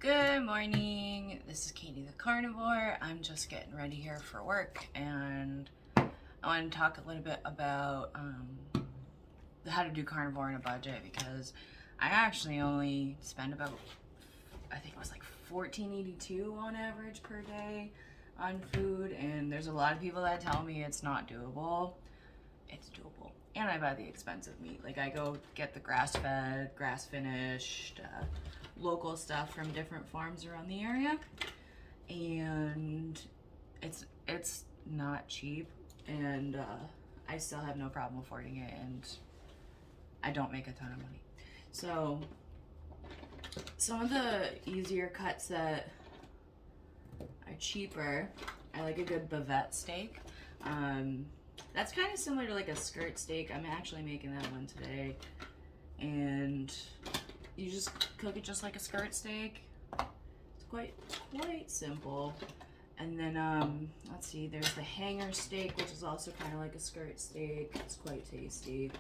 Good morning. This is Katie the Carnivore. I'm just getting ready here for work, and I want to talk a little bit about how to do carnivore in a budget, because I actually only spend about, I think it was like $14.82 on average per day on food, and there's a lot of people that tell me it's not doable. It's doable. And I buy the expensive meat. Like, I go get the grass-fed, grass-finished, local stuff from different farms around the area, and it's not cheap, and I still have no problem affording it, and I don't make a ton of money. So some of the easier cuts that are cheaper, I like a good bavette steak. That's kind of similar to like a skirt steak. I'm actually making that one today, and you just cook it just like a skirt steak. It's quite simple. And then let's see, there's the hanger steak, which is also kind of like a skirt steak. It's quite tasty.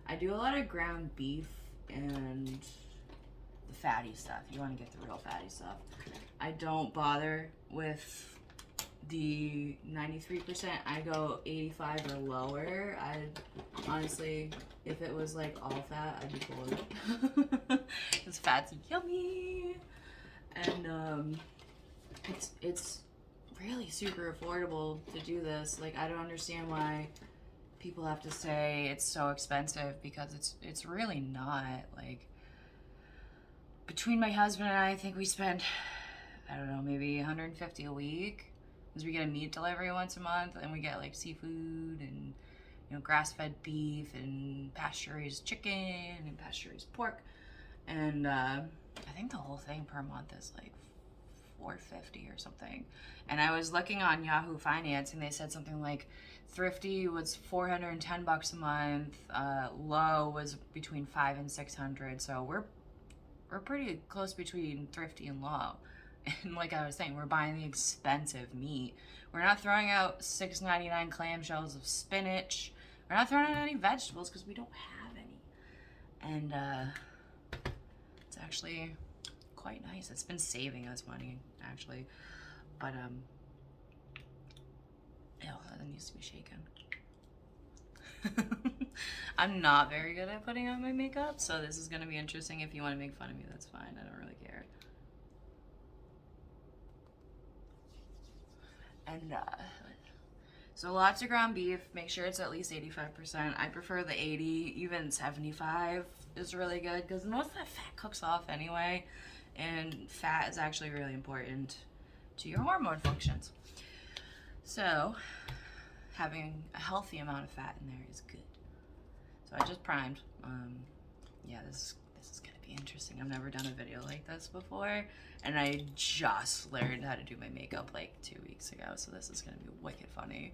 I do a lot of ground beef and the fatty stuff. You want to get the real fatty stuff. I don't bother with the 93%. I go 85 or lower. I honestly, if it was like all fat, I'd be bored. Because fat's yummy, and it's really super affordable to do this. Like, I don't understand why people have to say it's so expensive, because it's really not. Like, between my husband and I think we spend, I don't know, maybe $150 a week, because we get a meat delivery once a month, and we get like seafood and, you know, grass-fed beef and pasture-raised chicken and pasture-raised pork, and I think the whole thing per month is like $450 or something. And I was looking on Yahoo Finance, and they said something like thrifty was $410 a month, low was between $500 and $600. So we're pretty close between thrifty and low. And like I was saying, we're buying the expensive meat. We're not throwing out $6.99 clamshells of spinach. We're not throwing out any vegetables because we don't have any. And it's actually quite nice. It's been saving us money, actually. But ew, that needs to be shaken. I'm not very good at putting on my makeup, so this is gonna be interesting. If you want to make fun of me, that's fine. I don't really care. And so lots of ground beef. Make sure it's at least 85%. I prefer the 80, even 75 is really good, because most of that fat cooks off anyway, and fat is actually really important to your hormone functions. So having a healthy amount of fat in there is good. So I just primed. Yeah, this is gonna be interesting. I've never done a video like this before, and I just learned how to do my makeup like 2 weeks ago, so this is gonna be wicked funny.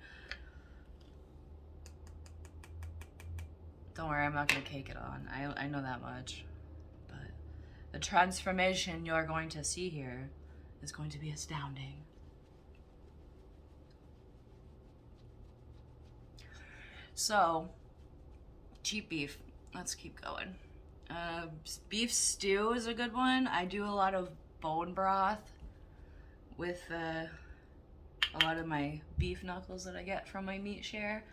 Don't worry, I'm not gonna cake it on. I know that much. But the transformation you're going to see here is going to be astounding. So, cheap beef. Let's keep going. Beef stew is a good one. I do a lot of bone broth with a lot of my beef knuckles that I get from my meat share,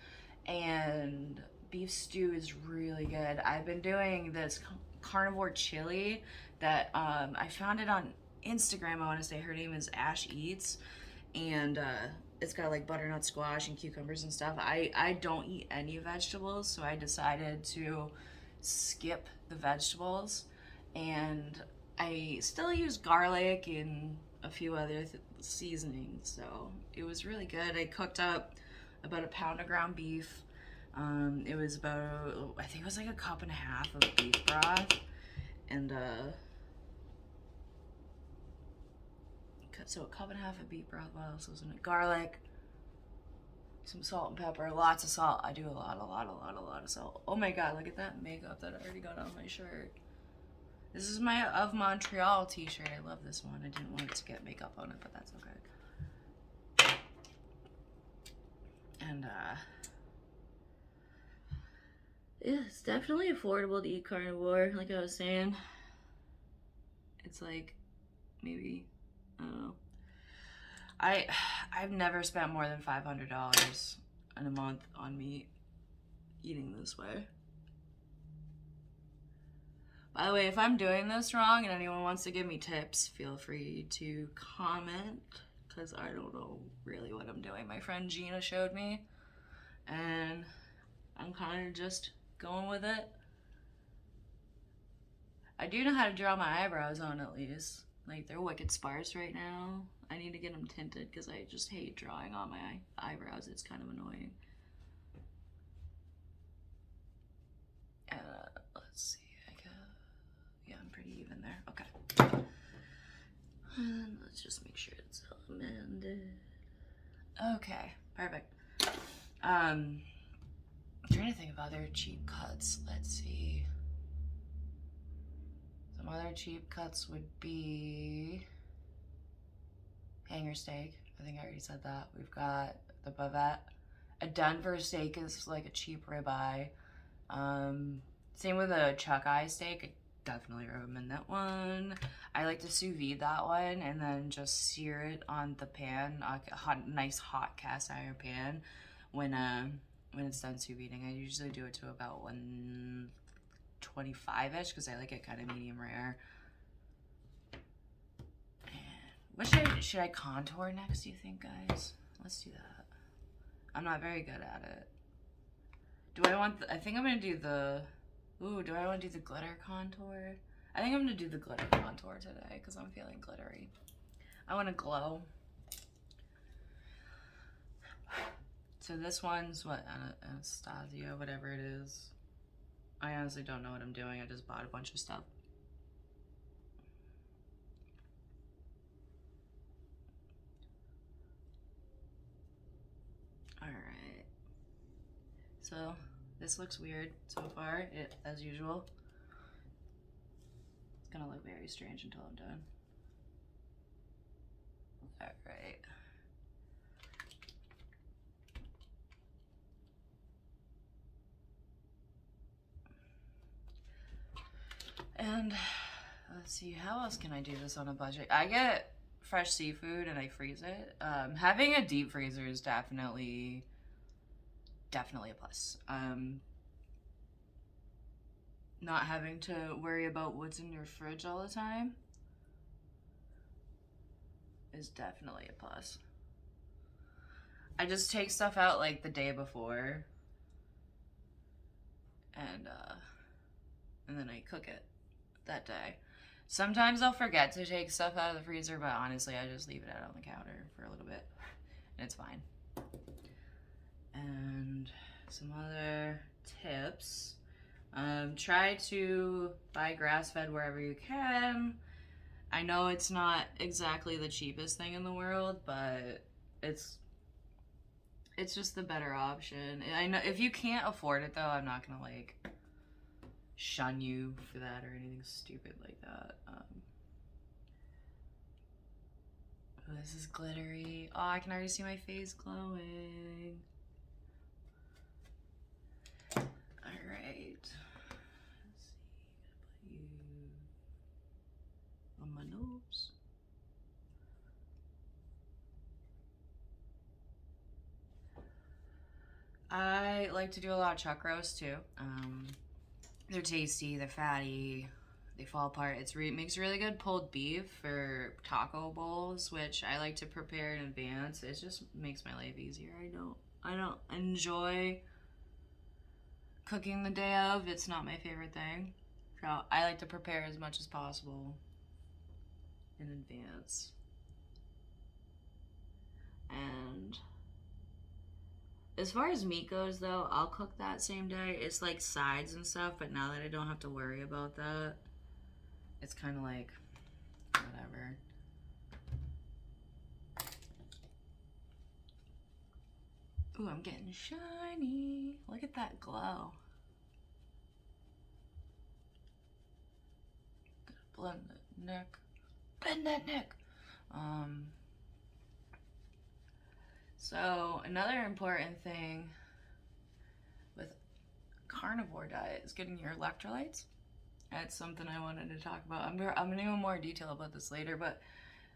and beef stew is really good. I've been doing this carnivore chili that I found it on Instagram. I want to say her name is Ash Eats, and it's got like butternut squash and cucumbers and stuff. I don't eat any vegetables, so I decided to skip the vegetables, and I still use garlic and a few other seasonings, so it was really good. I cooked up about a pound of ground beef. It was about, I think it was like a cup and a half of beef broth, and so a cup and a half of beef broth. What else was in it? Garlic, some salt and pepper, lots of salt. I do a lot of salt. Oh my god, look at that makeup that I already got on my shirt. This is my Of Montreal t-shirt. I love this one. I didn't want it to get makeup on it, but that's okay. And yeah, it's definitely affordable to eat carnivore. Like I was saying, it's like maybe. I don't know. I've never spent more than $500 in a month on meat eating this way. By the way, if I'm doing this wrong and anyone wants to give me tips, feel free to comment, because I don't know really what I'm doing. My friend Gina showed me, and I'm kind of just going with it. I do know how to draw my eyebrows on, at least. Like, they're wicked sparse right now. I need to get them tinted because I just hate drawing on my eyebrows. It's kind of annoying. Let's see. Yeah, I'm pretty even there. Okay. And let's just make sure it's amended. Okay, perfect. I'm trying to think of other cheap cuts. Let's see. Some other cheap cuts would be hanger steak. I think I already said that. We've got the bavette. A Denver steak is like a cheap ribeye. Same with a chuck eye steak. I definitely recommend that one. I like to sous vide that one and then just sear it on the pan, a nice hot cast iron pan. When it's done sous videing, I usually do it to about 125-ish because I like it kind of medium rare. And should I contour next, do you think, guys? Let's do that. I'm not very good at it. Do I want I think I'm gonna do the do I want to do the glitter contour? I think I'm gonna do the glitter contour today because I'm feeling glittery. I want to glow. So this one's what, Anastasia, whatever it is. I honestly don't know what I'm doing. I just bought a bunch of stuff. Alright. So this looks weird so far, as usual. It's gonna look very strange until I'm done. Alright. And let's see, how else can I do this on a budget? I get fresh seafood and I freeze it. Having a deep freezer is definitely a plus. Not having to worry about what's in your fridge all the time is definitely a plus. I just take stuff out like the day before and then I cook it that day. Sometimes I'll forget to take stuff out of the freezer, but honestly I just leave it out on the counter for a little bit and it's fine. And some other tips. Try to buy grass-fed wherever you can. I know it's not exactly the cheapest thing in the world, but it's just the better option. I know if you can't afford it though, I'm not gonna like shun you for that or anything stupid like that. Oh, this is glittery. Oh, I can already see my face glowing. Alright. Let's see. Put you on my nose. I like to do a lot of chuck roast too. They're tasty, they're fatty, they fall apart. It makes really good pulled beef for taco bowls, which I like to prepare in advance. It just makes my life easier. I don't enjoy cooking the day of. It's not my favorite thing. So I like to prepare as much as possible in advance. And as far as meat goes though, I'll cook that same day. It's like sides and stuff, but now that I don't have to worry about that, it's kind of like whatever. Ooh, I'm getting shiny. Look at that glow. Gotta blend the neck. Bend that neck. So another important thing with carnivore diet is getting your electrolytes. That's something I wanted to talk about. I'm gonna go in more detail about this later, but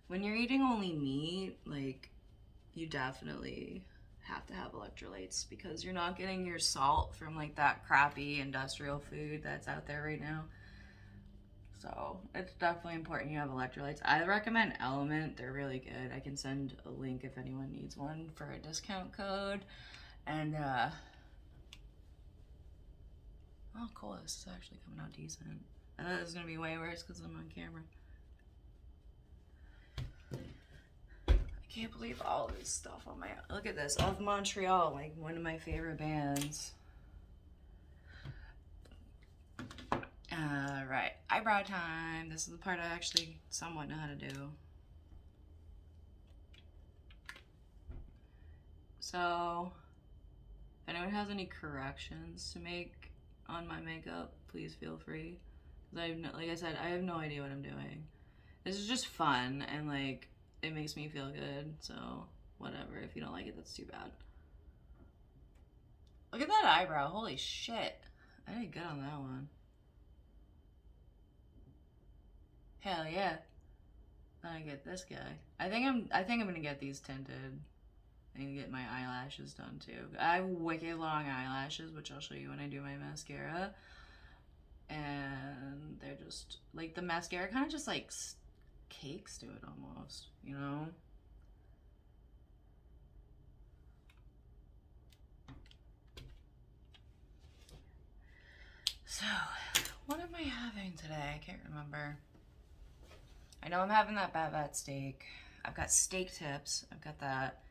when you're eating only meat, like, you definitely have to have electrolytes because you're not getting your salt from like that crappy industrial food that's out there right now. So it's definitely important you have electrolytes. I recommend Element. They're really good. I can send a link if anyone needs one for a discount code. And oh cool, this is actually coming out decent. I thought it was gonna be way worse because I'm on camera. I can't believe all this stuff on my, look at this, Of Montreal, like one of my favorite bands. Right, eyebrow time. This is the part I actually somewhat know how to do. So, if anyone has any corrections to make on my makeup, please feel free. Because like I said, I have no idea what I'm doing. This is just fun, and like, it makes me feel good, so whatever. If you don't like it, that's too bad. Look at that eyebrow, holy shit. I did good on that one. Hell yeah. Then I get this guy. I think I'm gonna get these tinted and get my eyelashes done too. I have wicked long eyelashes, which I'll show you when I do my mascara. And they're just like, the mascara kind of just like cakes to it almost, you know? So, what am I having today? I can't remember. I know I'm having that Bavet steak. I've got steak tips. I've got that.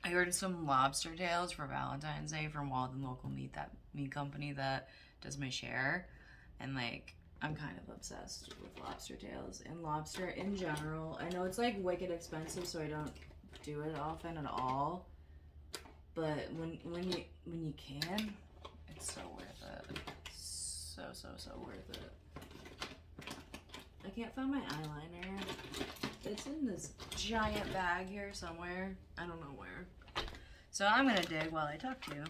I ordered some lobster tails for Valentine's Day from Walden Local Meat, that meat company that does my share. And like, I'm kind of obsessed with lobster tails and lobster in general. I know it's like wicked expensive, so I don't do it often at all. But when you can, it's so worth it. So worth it. I can't find my eyeliner. It's in this giant bag here somewhere. I don't know where. So I'm gonna dig while I talk to you.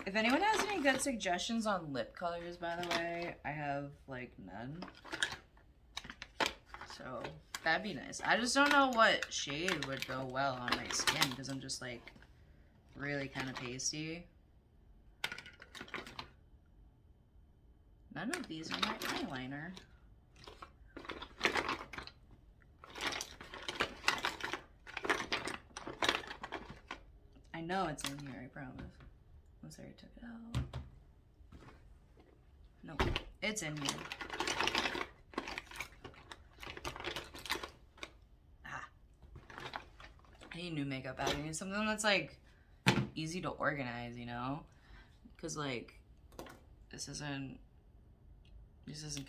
If anyone has any good suggestions on lip colors, by the way, I have like none. So that'd be nice. I just don't know what shade would go well on my skin because I'm just like really kind of pasty. None of these are my eyeliner. I know it's in here, I promise. Unless I already took it out. Nope, it's in here. Ah. I need new makeup bag. I need something that's like easy to organize, you know? Cause like, this isn't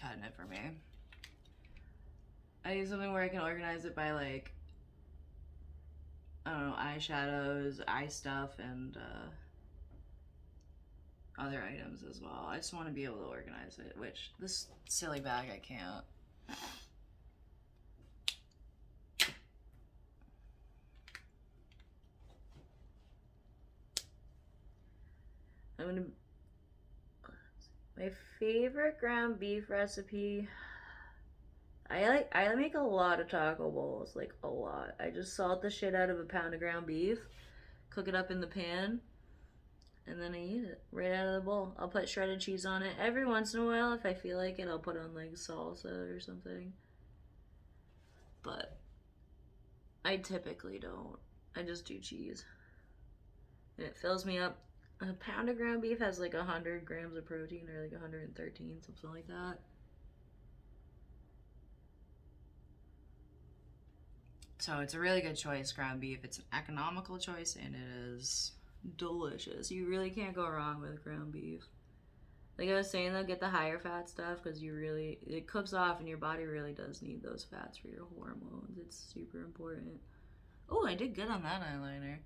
cutting it for me. I need something where I can organize it by like, I don't know, eyeshadows, eye stuff, and other items as well. I just want to be able to organize it, which this silly bag I can't. My favorite ground beef recipe. I make a lot of taco bowls, like a lot. I just salt the shit out of a pound of ground beef, cook it up in the pan, and then I eat it right out of the bowl. I'll put shredded cheese on it. Every once in a while, if I feel like it, I'll put on like salsa or something. But I typically don't. I just do cheese. And it fills me up. A pound of ground beef has like 100 grams of protein, or like 113, something like that. So it's a really good choice, ground beef. It's an economical choice, and it is delicious. You really can't go wrong with ground beef. Like I was saying, though, get the higher fat stuff because it cooks off, and your body really does need those fats for your hormones. It's super important. Oh, I did good on that eyeliner.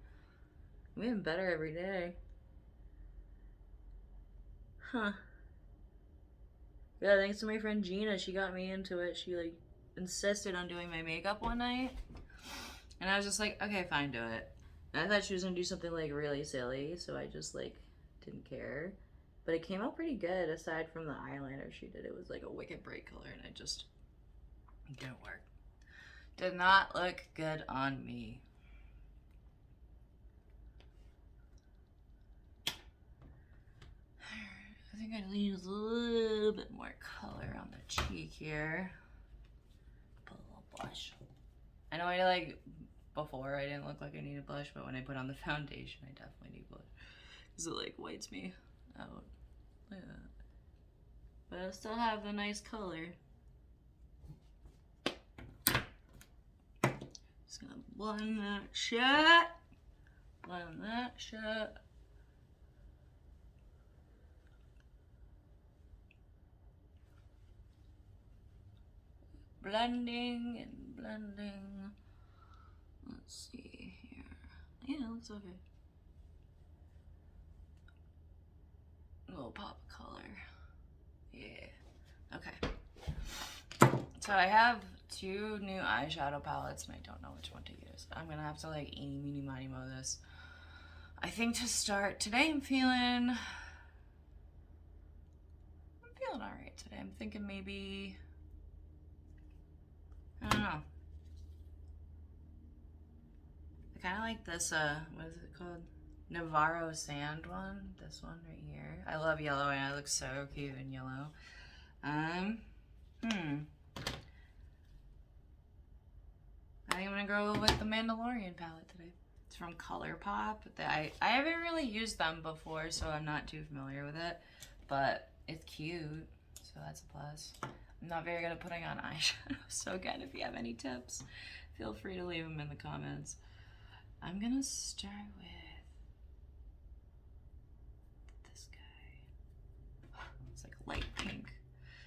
I'm getting better every day. Huh. Yeah, thanks to my friend Gina. She got me into it. She like insisted on doing my makeup one night. And I was just like, okay, fine, do it. And I thought she was gonna do something like really silly, so I just like didn't care. But it came out pretty good aside from the eyeliner she did. It was like a wicked bright color and it just didn't work. Did not look good on me. I think I use a little bit more color on the cheek here. Put a little blush. I know I before I didn't look like I needed blush, but when I put on the foundation, I definitely need blush. Because it like whites me out. Look at that. But I still have the nice color. Just gonna blend that shit. Blend that shit. Blending and blending. Let's see here. Yeah, it looks okay. A little pop of color. Yeah. Okay. So I have 2 new eyeshadow palettes and I don't know which one to use. I'm gonna have to like eeny meeny miny mo this. I think to start today I'm feeling alright today. I'm thinking maybe, I don't know. I kind of like this, what is it called? Navarro Sand one. This one right here. I love yellow and I look so cute in yellow. I think I'm gonna go with the Mandalorian palette today. It's from ColourPop. I haven't really used them before, so I'm not too familiar with it. But it's cute, so that's a plus. I'm not very good at putting on eyeshadow, so again, if you have any tips, feel free to leave them in the comments. I'm gonna start with this guy. It's like light pink.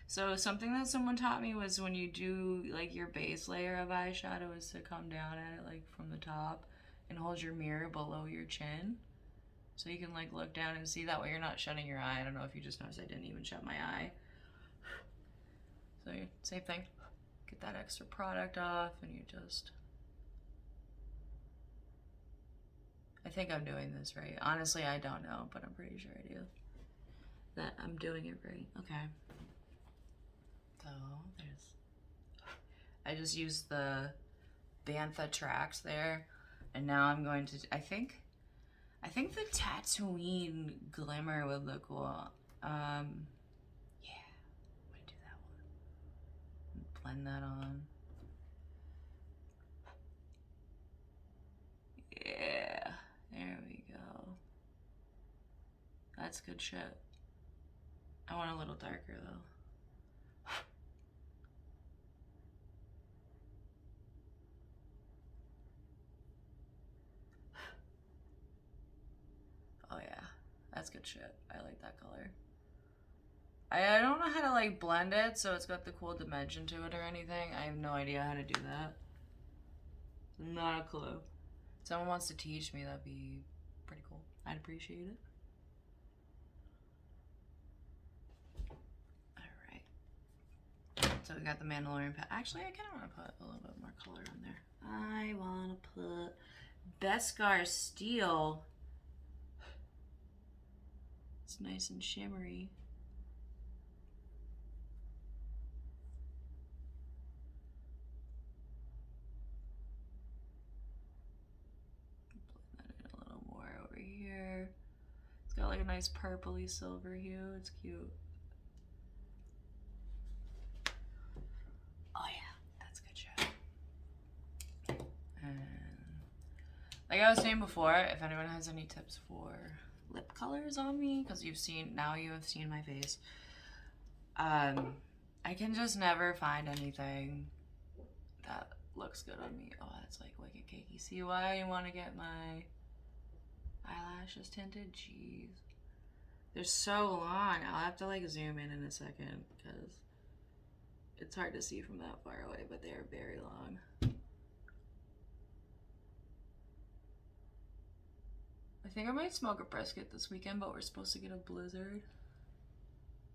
So something that someone taught me was when you do like your base layer of eyeshadow is to come down at it like from the top and hold your mirror below your chin. So you can like look down and see, that way you're not shutting your eye. I don't know if you just noticed I didn't even shut my eye. So same thing. Get that extra product off and you just... I think I'm doing this right. Honestly, I don't know, but I'm pretty sure I do. That I'm doing it right. Okay. So I just used the Bantha tracks there, and now I'm going to, I think the Tatooine Glimmer would look cool. Yeah, I'm gonna do that one. Blend that on. Yeah, there we go. That's good shit. I want a little darker though. Oh yeah, that's good shit. I like that color. I don't know how to like blend it so it's got the cool dimension to it or anything. I have no idea how to do that. Not a clue. If someone wants to teach me, that'd be pretty cool. I'd appreciate it. Alright. So we got the Mandalorian palette. Actually, I kind of want to put a little bit more color on there. I want to put Beskar Steel. It's nice and shimmery. Blend that in a little more over here. It's got like a nice purpley silver hue. It's cute. Oh yeah, that's good shit. And like I was saying before, if anyone has any tips for lip colors on me, because you have seen my face, I can just never find anything that looks good on me. Oh, that's like wicked cakey. See why I want to get my eyelashes tinted? Jeez, they're so long. I'll have to like zoom in a second because it's hard to see from that far away, but they are very long. I think I might smoke a brisket this weekend, but we're supposed to get a blizzard.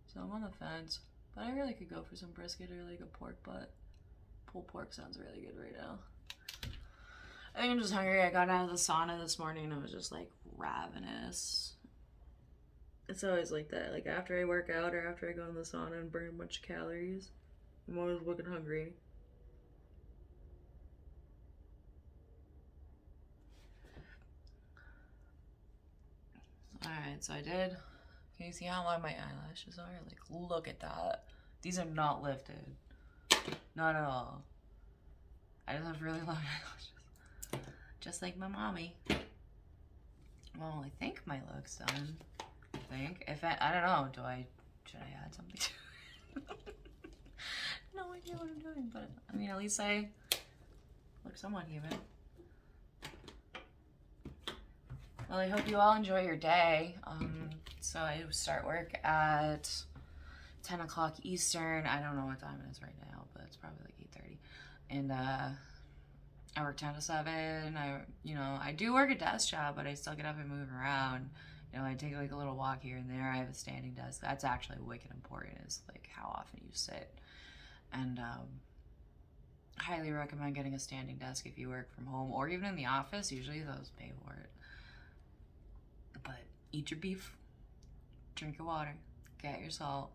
So I'm on the fence. But I really could go for some brisket or like a pork butt. Pulled pork sounds really good right now. I think I'm just hungry. I got out of the sauna this morning and I was just like ravenous. It's always like that. Like after I work out or after I go in the sauna and burn a bunch of calories, I'm always looking hungry. Alright, so I did. Can you see how long my eyelashes are? Like, look at that. These are not lifted. Not at all. I just have really long eyelashes. Just like my mommy. Well, I think my look's done. I think. If I don't know, should I add something to it? No idea what I'm doing, but I mean, at least I look somewhat human. Well, I hope you all enjoy your day. So I start work at 10 o'clock Eastern. I don't know what time it is right now, but it's probably like 8:30. And I work 10 to 7. I do work a desk job, but I still get up and move around. I take like a little walk here and there. I have a standing desk. That's actually wicked important, is like how often you sit. And highly recommend getting a standing desk if you work from home or even in the office. Usually those pay for it. But eat your beef, drink your water, get your salt.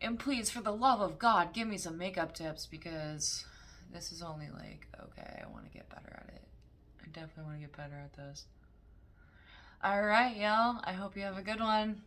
And please, for the love of God, give me some makeup tips, because this is only like, okay, I want to get better at it. I definitely want to get better at this. All right, y'all. I hope you have a good one.